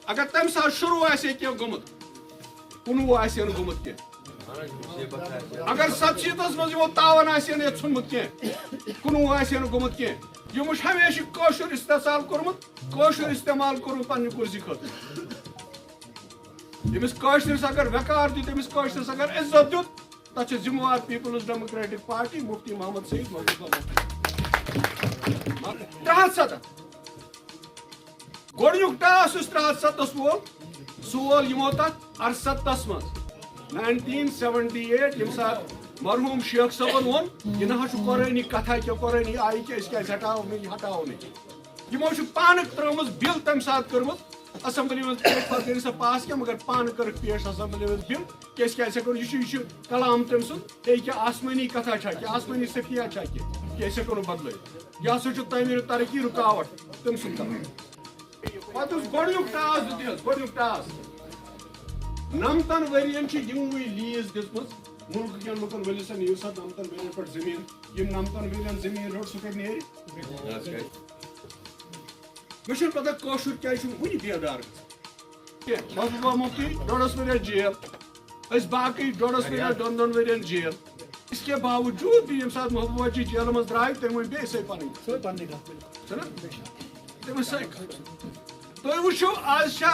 اگر تم سات شروع آسے کیا گومت 19 آسے گومت کی اگر 700 مز تاون آسے ژھنمت کی 19 آسے گومت کی یہ ہمیشہ قاشر استحصال کورمت قاشر استعمال کور پنہ کرسی خاطر یمس قاشرس اگر وقار دیت یمس قاشرس اگر عزت دیت تک ذمہ وار پیپلز ڈیموکریٹک پارٹی مفتی محمد سعید مفتی گۄڈنیُک ٹاس یُس 307 وول سُہ وول یِمو تتھ 68 منٛز 1978 ییٚمہِ ساتہٕ مرحوٗم شیخ صٲبن ووٚن یہِ نہ حظ چھُ قۄرٲنی کتھا کینٛہہ قۄرٲنی آیہِ کینٛہہ أسۍ کیازِ ہٹاوو نہٕ یہِ ہٹاوو نہٕ یِمو چھُ پانہٕ ترٲومٕژ بِل تمہِ ساتہٕ کٔرمٕژ اسمبلی منٛز کٔرِو سا پاس کینٛہہ مگر پانہٕ کٔرٕکھ پیش اسمبلی منٛز بِل کہِ أسۍ کیازِ ہٮ۪کو یہِ چھُ کلام تٔمۍ سُنٛد ہے کیٛاہ آسمٲنی کتھا چھا کینٛہہ آسمٲنی صفیہ چھا کینٛہہ کہِ أسۍ ہٮ۪کو نہٕ بدلٲیِتھ یہِ ہسا چھُ تعمیٖر ترقی رُکاوٹ تٔمۍ سُنٛد کلام پتہٕ یُس گۄڈنیُک ٹاس دیُت حظ گۄڈنیُک ٹاس 19 ؤرین چھِ یِموٕے لیٖز دِژمٕژ مُلکہٕ کٮ۪ن لُکن ؤلِو سا نِیِو سا 19 ؤرین پٮ۪ٹھ زٔمیٖن یِم 19 ؤرین زٔمیٖن روٚٹ سُہ کتہِ نیرِ مےٚ چھُنہٕ پتہ کٲشُر کیازِ چھُنہٕ وُنہِ بیدار گژھان محبوبہ مفتی 1.5 ؤرۍ جیل أسۍ باقٕے 1.5 ؤرۍ 2 ؤرین جیل اس کے باوجوٗد تہِ ییٚمہِ ساتہٕ محبوبہ جی جیلہٕ منٛز درٛاے تٔمۍ ؤنۍ بیٚیہِ سۄے پنٕنۍ تٔمۍ سۄے تُہۍ وٕچھِو آز چھا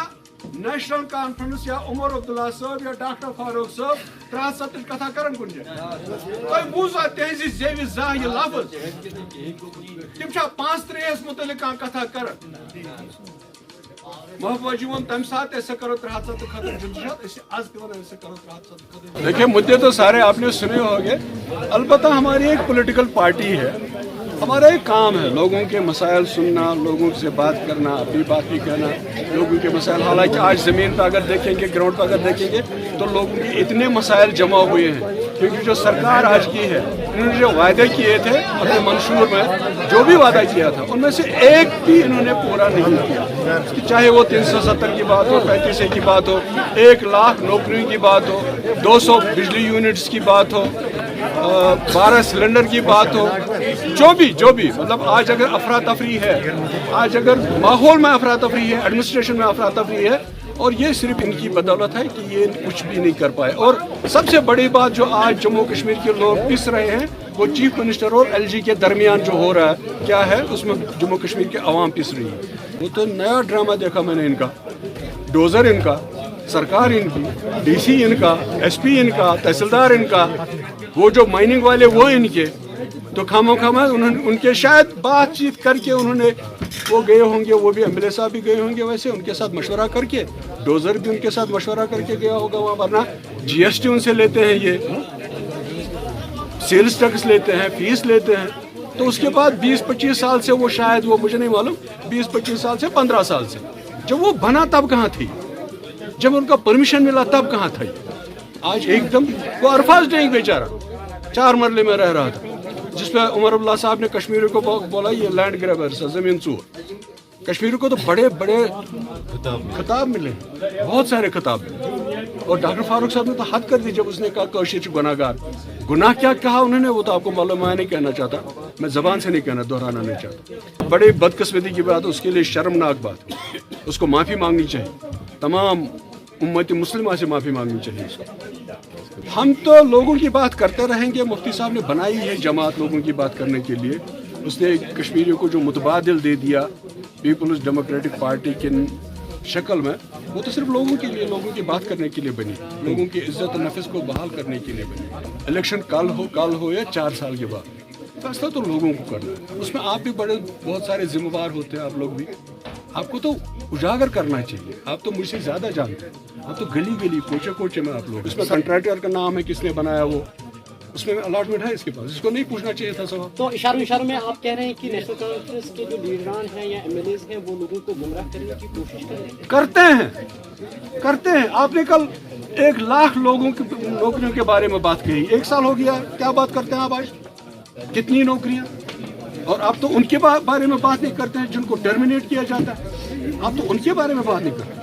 نیشنل کانفرنس یا عمر عبداللہ صٲب یا ڈاکٹر فاروق صٲب 307 کتھا کران کُنہِ جایہِ تۄہہِ بوٗزوا تِہنٛزِ زیوِ زانٛہہ یہِ لفظ تِم چھا 35 متعلق کانٛہہ کتھا کران محبوبہ جی ووٚن تمہِ ساتہٕ أسۍ کرو 307 خٲطرٕ جدوجہد أسۍ آز تہِ ونو أسۍ کرو 307 خٲطرٕ دیکھیے مدعے تو سارے آپ نے سنے ہوں گے البتہ ہماری ایک پولیٹیکل پارٹی ہے ہمارا ایک کام ہے لوگوں کے مسائل سننا لوگوں سے بات کرنا اپنی بات بھی کہنا لوگوں کے مسائل حالانکہ آج زمین پہ اگر دیکھیں گے گراؤنڈ پہ اگر دیکھیں گے تو لوگوں کے اتنے مسائل جمع ہوئے ہیں کیونکہ جو سرکار آج کی ہے انہوں نے جو وعدے کیے تھے اپنے منشور میں جو بھی وعدہ کیا تھا ان میں سے ایک بھی انہوں نے پورا نہیں کیا چاہے وہ 370 کی بات ہو 35 کی بات ہو 1 لاکھ نوکریوں کی بات ہو 200 بجلی یونٹس کی بات ہو 12 سلنڈر کی بات ہو جو بھی مطلب آج اگر افراتفری ہے آج اگر ماحول میں افراتفری ہے ایڈمنسٹریشن میں افراتفری ہے اور یہ صرف ان کی بدولت ہے کہ یہ کچھ بھی نہیں کر پائے اور سب سے بڑی بات جو آج جموں کشمیر کے لوگ پس رہے ہیں وہ چیف منسٹر اور LG کے درمیان جو ہو رہا ہے کیا ہے اس میں جموں کشمیر کے عوام پس رہی ہے وہ تو نیا ڈرامہ دیکھا میں نے ان کا ڈوزر ان کا سرکار ان کی DC ان کا SP ان کا تحصیلدار ان کا وہ جو مائننگ والے وہ ان کے تو خامہ ان کے شاید بات چیت کر کے انہوں نے وہ گئے ہوں گے وہ بھی MLA صاحب بھی گئے ہوں گے ویسے ان کے ساتھ مشورہ کر کے ڈوزر بھی ان کے ساتھ مشورہ کر کے گیا ہوگا وہاں ورنہ GST ان سے لیتے ہیں یہ سیلز ٹیکس لیتے ہیں فیس لیتے ہیں تو اس کے بعد 20-25 سال سے وہ شاید وہ مجھے نہیں معلوم 20-25 سال سے 15 سال سے جب وہ بنا تب کہاں تھی جب ان کا پرمیشن ملا تب کہاں تھا آج ایک دم وہ عرفاز ڈینگ بیچارہ 4 مرلے میں رہ رہا تھا جس پہ عمر عبداللہ صاحب نے کشمیری کو بولا یہ لینڈ گریبر زمین چور کشمیری کو تو بڑے بڑے خطاب ملے بہت سارے خطاب ملے اور ڈاکٹر فاروق صاحب نے تو حد کر دی جب اس نے کہا کوشش گناہ گار گناہ کیا کہا انہوں نے وہ تو آپ کو معلوم میں نہیں کہنا چاہتا میں زبان سے نہیں کہنا دہرانا نہیں چاہتا بڑی بدقسمتی کی بات اس کے لیے شرمناک بات اس کو معافی مانگنی چاہیے تمام امت مسلمہ سے معافی مانگنی چاہیے اس کو ہم تو لوگوں کی بات کرتے رہیں گے مفتی صاحب نے بنائی ہے جماعت لوگوں کی بات کرنے کے لیے اس نے کشمیریوں کو جو متبادل دے دیا پیپلز ڈیموکریٹک پارٹی کی شکل میں وہ تو صرف لوگوں کے لیے لوگوں کی بات کرنے کے لیے بنی لوگوں کی عزت و نفس کو بحال کرنے کے لیے بنی الیکشن کل ہو یا 4 سال کے بعد فیصلہ تو لوگوں کو کرنا ہے اس میں آپ بھی بہت سارے ذمہ دار ہوتے ہیں آپ لوگ بھی آپ کو تو اجاگر کرنا چاہیے آپ تو مجھ سے زیادہ جانتے ہیں آپ تو گلی کوچے میں آپ لوگ اس میں کنٹریکٹر کا نام ہے کس نے بنایا وہ اس میں الاٹمنٹ ہے اس کے پاس اس کو نہیں پوچھنا چاہیے تھا سوال تو اشاروں میں آپ کہہ رہے ہیں کہ نیشنل کانفرنس کے جو لیڈران ہیں یا MLAs ہیں وہ لوگوں کو گمراہ کرنے کی کوشش کرتے ہیں آپ نے کل 1 لاکھ لوگوں کی نوکریوں کے بارے میں بات کہی 1 سال ہو گیا کیا بات کرتے ہیں آپ آج کتنی نوکریاں اور آپ تو ان کے بارے میں بات نہیں کرتے ہیں جن کو ٹرمینیٹ کیا جاتا ہے آپ تو ان کے بارے میں بات نہیں کرتے